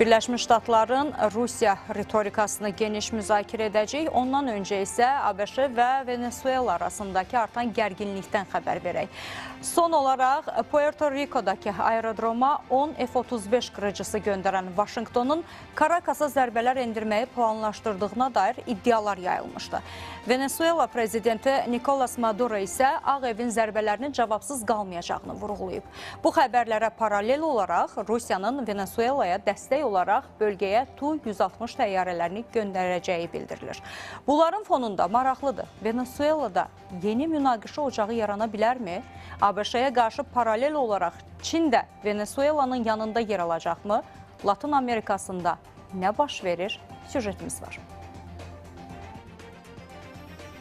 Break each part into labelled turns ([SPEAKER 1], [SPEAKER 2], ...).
[SPEAKER 1] Birləşmiş Ştatların Rusiya ritorikasını geniş müzakirə edəcək. Ondan öncə isə ABŞ və Venezuela arasındakı artan gərginlikdən xəbər verək. Son olaraq Puerto Rico'dakı aerodroma 10 F-35 qırıcısı göndərən Vaşinqtonun Karakasa zərbələr endirməyi planlaşdırdığına dair iddialar yayılmışdı. Venezuela prezidenti Nicolas Maduro isə Ağ Evin zərbələrinin cavabsız qalmayacağını vurğulayıb. Bu xəbərlərə paralel olaraq Rusiyanın Venezuelaya dəstək olaraq bölgəyə Tu-160 təyyarələrini göndərəcəyi bildirilir. Bunların fonunda maraqlıdır. Venezuelada yeni münaqişə ocağı yarana bilərmi? ABŞ-yə qarşı paralel olaraq Çin də Venezuelanın yanında yer alacaqmı? Latın Amerikasında nə baş verir? Süjetimiz var.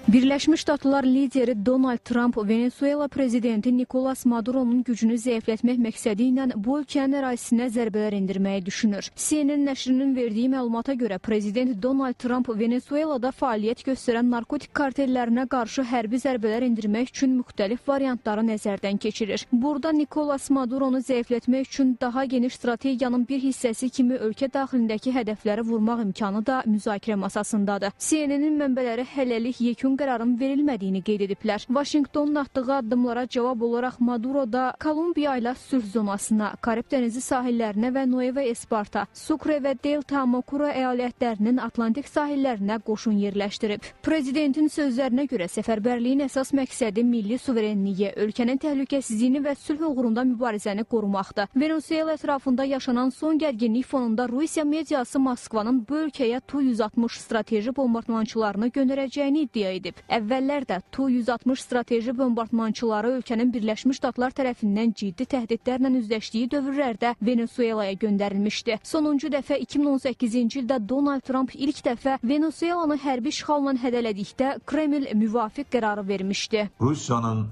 [SPEAKER 2] Birləşmiş Ştatlar lideri Donald Trump Venezuela prezidenti Nicolas Maduro'nun gücünü zəiflətmək məqsədi ilə bu ölkənin ərazisinə zərbələr endirməyi düşünür. CNN nəşrinin verdiyi məlumata görə prezident Donald Trump Venezuelada fəaliyyət göstərən narkotik kartellərinə qarşı hərbi zərbələr endirmək üçün müxtəlif variantları nəzərdən keçirir. Burada Nicolas Maduro'nu zəiflətmək üçün daha geniş strategiyanın bir hissəsi kimi ölkə daxilindəki hədəfləri vurmaq imkanı da müzakirə masasındadır. CNN-in mənbələri hələlik yekun qərarın verilmədiyini qeyd ediblər. Vaşinqtonun atdığı addımlara cavab olaraq Maduro da Kolumbiya ilə sülh zonasına, Karib dənizi sahillərinə və Nueva Esparta, Sucre və Delta Amacuro əyalətlərinin Atlantik sahillərinə qoşun yerləşdirib. Prezidentin sözlərinə görə səfərbərliyin əsas məqsədi milli suverenliyi, ölkənin təhlükəsizliyini və sülh uğrunda mübarizəni qorumaqdır. Venezuela ətrafında yaşanan son gərginlik fonunda Rusiya mediası Moskvanın bu ölkəyə Tu-160 strateji bombardmançılarını göndərəcəyini iddia edib. Əvvəllər də Tu-160 strateji bombardmançıları ölkənin Birləşmiş Ştatlar tərəfindən ciddi təhdidlərlə üzləşdiyi dövrlərdə Venezuelaya göndərilmişdi. Sonuncu dəfə 2018-ci ildə Donald Trump ilk dəfə Venezuelanı hərbi işğalla hədələdikdə Kreml müvafiq qərarı vermişdi.
[SPEAKER 3] Rusiyanın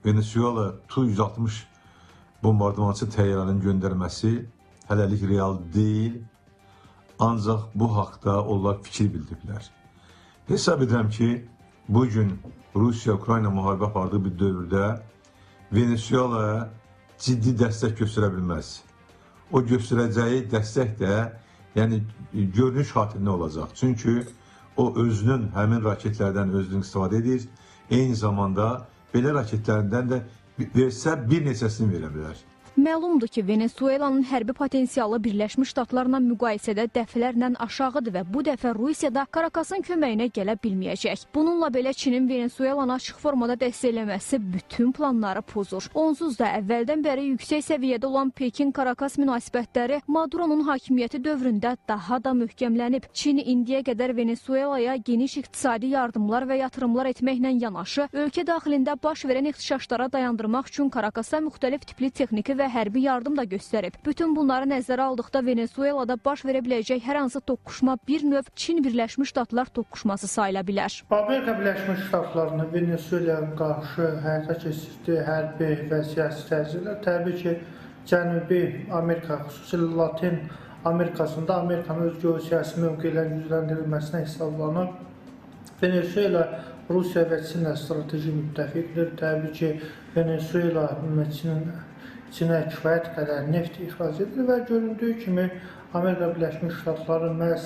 [SPEAKER 3] Venezuela Tu-160 bombardmançı təyyarənin göndərməsi hələlik real deyil, ancaq bu haqda onlar fikir bildiriblər. Hesab edirəm ki, bugün Rusiya-Ukrayna müharibə apardığı bir dövrdə Venezuelaya ciddi dəstək göstərə bilməz. O göstərəcəyi dəstək də görünüş xatirinə olacaq. Çünki o özünün həmin raketlərdən özünün istifadə edir. Eyni zamanda belə raketlərindən də versə bir neçəsini verə bilər.
[SPEAKER 2] Məlumdur ki, Venezuelanın hərbi potensialı Birləşmiş Ştatlarla müqayisədə dəfələrlə aşağıdır və bu dəfə Rusiyada Karakasın köməyinə gələ bilməyəcək. Bununla belə Çinin Venezuelanı açıq formada dəstəkləməsi bütün planları pozur. Onsuz da əvvəldən bəri yüksək səviyyədə olan Pekin-Karakas münasibətləri Maduro'nun hakimiyyəti dövründə daha da möhkəmlənib. Çin indiyə qədər Venezuelaya geniş iqtisadi yardımlar və yatırımlar etməklə yanaşı, ölkə daxilində baş verən ixtişaşlara dayandırmaq üçün Karakasa müxtəlif tipli texniki və hərbi yardım da göstərib. Bütün bunları nəzərə aldıqda Venezuelada baş verə biləcək hər hansı toqquşma bir növ Çin-Birləşmiş Ştatlar toqquşması sayıla bilər.
[SPEAKER 4] Amerika Birləşmiş Ştatlarının Venezuelaya qarşı həyata keçirdiyi hərbi və siyasi təsirlər təbii ki, Cənubi Amerika, xüsusilə Latin Amerikasında Amerikanın öz geosiyasi mövqelərinin gücləndirilməsinə hesablanır. Venezuela Rusiya və Çinlə strateji müttəfiqdir. Təbii ki, Venezuela Çinə kifayət qədər neft ixrac edilir və göründüyü kimi Amerika Birləşmiş Ştatları məhz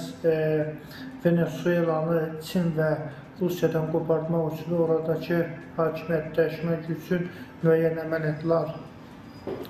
[SPEAKER 4] Venezuelanı Çin və Rusiyadan qopartmaq üçün oradakı hakimiyyət dəyişmək üçün müəyyən əməliyyatlar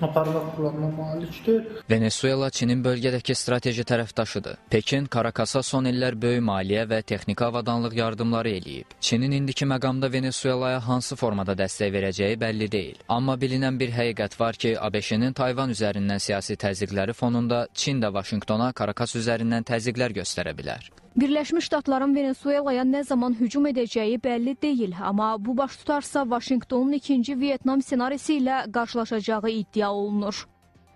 [SPEAKER 4] aparmaq planına malikdir.
[SPEAKER 5] Venezuela Çinin bölgədəki strateji tərəfdaşıdır. Pekin Karakasa son illər böyük maliyyə və texniki avadanlıq yardımları eləyib. Çinin indiki məqamda Venezuelaya hansı formada dəstək verəcəyi bəlli deyil. Amma bilinən bir həqiqət var ki, ABŞ-nin Tayvan üzərindən siyasi təzyiqləri fonunda Çin də Vaşinqtona Karakas üzərindən təzyiqlər göstərə bilər.
[SPEAKER 2] Birləşmiş Ştatların Venezuelaya nə zaman hücum edəcəyi bəlli deyil, amma bu baş tutarsa Vaşinqtonun 2-ci Vyetnam ssenarisi ilə qarşılaşacağı iddia olunur.